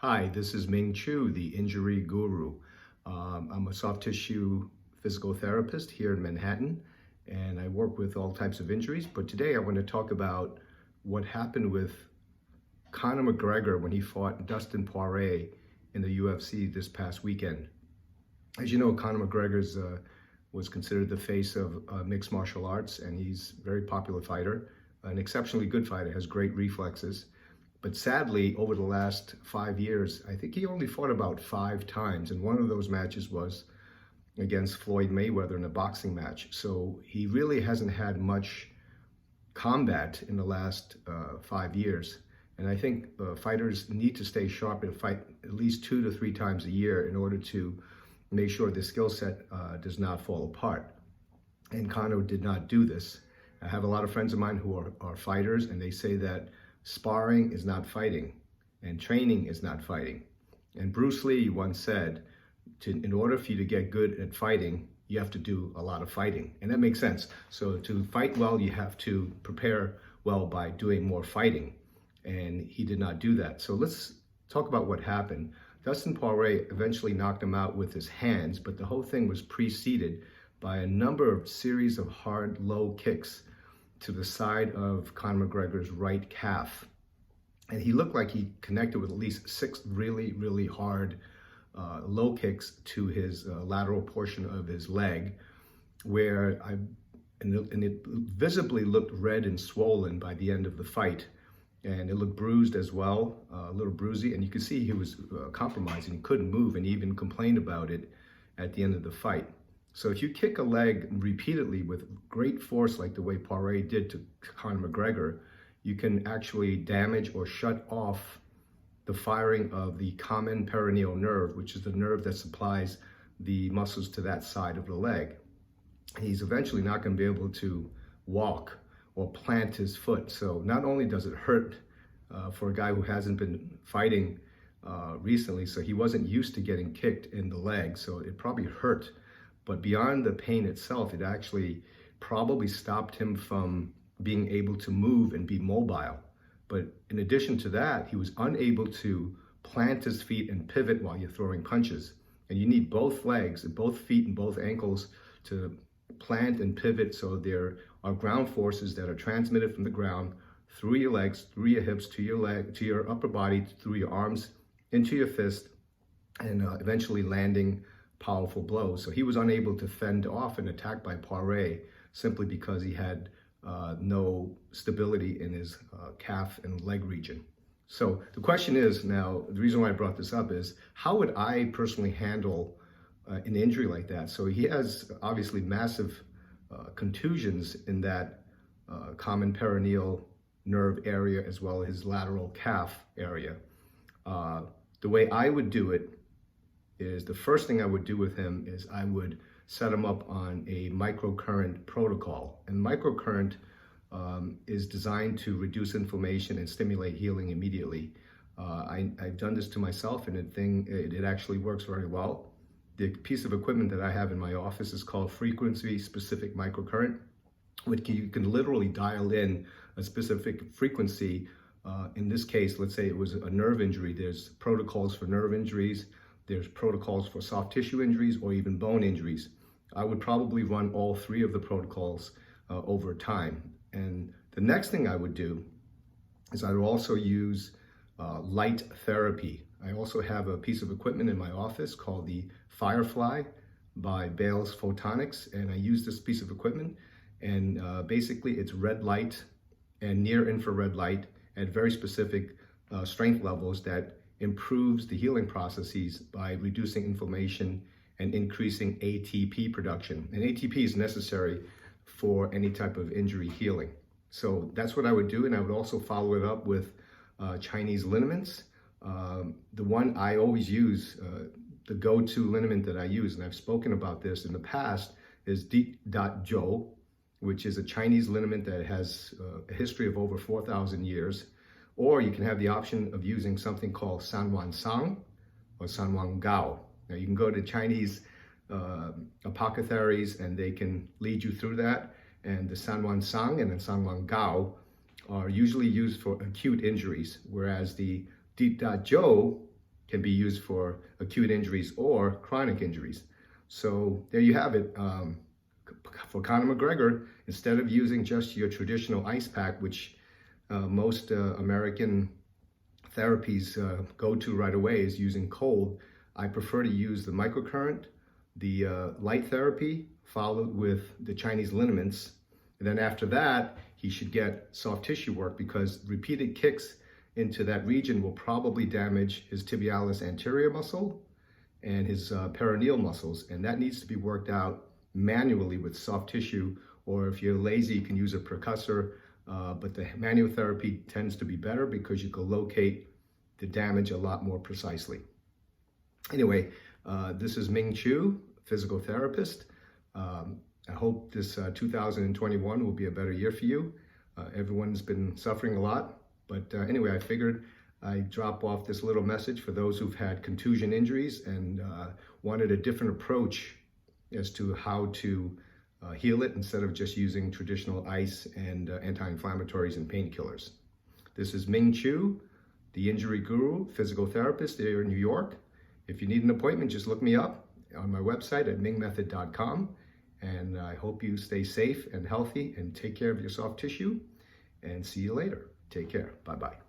Hi, this is Ming the injury guru. I'm a soft tissue physical therapist here in Manhattan, and I work with all types of injuries. But today I want to talk about what happened with Conor McGregor when he fought Dustin Poirier in the UFC this past weekend. As you know, Conor McGregor's was considered the face of mixed martial arts, and he's a very popular fighter, an exceptionally good fighter, has great reflexes. But sadly, over the last 5 years, I think he only fought about 5 times. And one of those matches was against Floyd Mayweather in a boxing match. So he really hasn't had much combat in the last 5 years. And I think fighters need to stay sharp and fight at least 2 to 3 times a year in order to make sure the skill set does not fall apart. And Conor did not do this. I have a lot of friends of mine who are fighters, and they say that sparring is not fighting, and training is not fighting. And Bruce Lee once said, in order for you to get good at fighting, you have to do a lot of fighting. And that makes sense. So to fight well, you have to prepare well by doing more fighting. And he did not do that. So let's talk about what happened. Dustin Poirier eventually knocked him out with his hands, but the whole thing was preceded by a number of series of hard, low kicks to the side of Conor McGregor's right calf. And he looked like he connected with at least 6 really, really hard low kicks to his lateral portion of his leg, where it visibly looked red and swollen by the end of the fight. And it looked bruised as well, a little bruisy. And you could see he was compromised and he couldn't move, and he even complained about it at the end of the fight. So if you kick a leg repeatedly with great force, like the way Poirier did to Conor McGregor, you can actually damage or shut off the firing of the common peroneal nerve, which is the nerve that supplies the muscles to that side of the leg. He's eventually not going to be able to walk or plant his foot. So not only does it hurt for a guy who hasn't been fighting recently, so he wasn't used to getting kicked in the leg, so it probably hurt. But beyond the pain itself, it actually probably stopped him from being able to move and be mobile. But in addition to that, he was unable to plant his feet and pivot while you're throwing punches. And you need both legs, both feet and both ankles to plant and pivot, so there are ground forces that are transmitted from the ground through your legs, through your hips, to your leg, to your upper body, through your arms, into your fist, and eventually landing powerful blows. So he was unable to fend off an attack by Poirier simply because he had no stability in his calf and leg region. So the question is now, the reason why I brought this up is, how would I personally handle an injury like that? So he has obviously massive contusions in that common peroneal nerve area, as well as his lateral calf area. The way I would do it is, the first thing I would do with him is I would set him up on a microcurrent protocol. And microcurrent is designed to reduce inflammation and stimulate healing immediately. I've done this to myself, and it actually works very well. The piece of equipment that I have in my office is called frequency-specific microcurrent, which you can literally dial in a specific frequency. In this case, let's say it was a nerve injury. There's protocols for nerve injuries. There's protocols for soft tissue injuries or even bone injuries. I would probably run all 3 of the protocols over time. And the next thing I would do is I would also use light therapy. I also have a piece of equipment in my office called the Firefly by Bales Photonics, and I use this piece of equipment, and basically it's red light and near infrared light at very specific strength levels that improves the healing processes by reducing inflammation and increasing ATP production. And ATP is necessary for any type of injury healing. So that's what I would do, and I would also follow it up with Chinese liniments. The one I always use, the go-to liniment that I use, and I've spoken about this in the past, is Di-Zhou, which is a Chinese liniment that has a history of over 4,000 years. Or you can have the option of using something called Sanwan Sang or Sanwan Gao. Now you can go to Chinese apothecaries and they can lead you through that. And the Sanwan Sang and the Sanwan Gao are usually used for acute injuries, whereas the Di-Zhou can be used for acute injuries or chronic injuries. So there you have it. For Conor McGregor, instead of using just your traditional ice pack, which most American therapies go to right away, is using cold, I prefer to use the microcurrent, the light therapy, followed with the Chinese liniments. And then after that, he should get soft tissue work, because repeated kicks into that region will probably damage his tibialis anterior muscle and his peroneal muscles. And that needs to be worked out manually with soft tissue, or if you're lazy, you can use a percussor. But the manual therapy tends to be better because you can locate the damage a lot more precisely. Anyway, this is Ming Chu, physical therapist. I hope this 2021 will be a better year for you. Everyone's been suffering a lot, but anyway, I figured I'd drop off this little message for those who've had contusion injuries and wanted a different approach as to how to heal it instead of just using traditional ice and anti-inflammatories and painkillers. This is Ming Chu, the injury guru, physical therapist here in New York. If you need an appointment, just look me up on my website at mingmethod.com. And I hope you stay safe and healthy and take care of your soft tissue. And see you later. Take care. Bye-bye.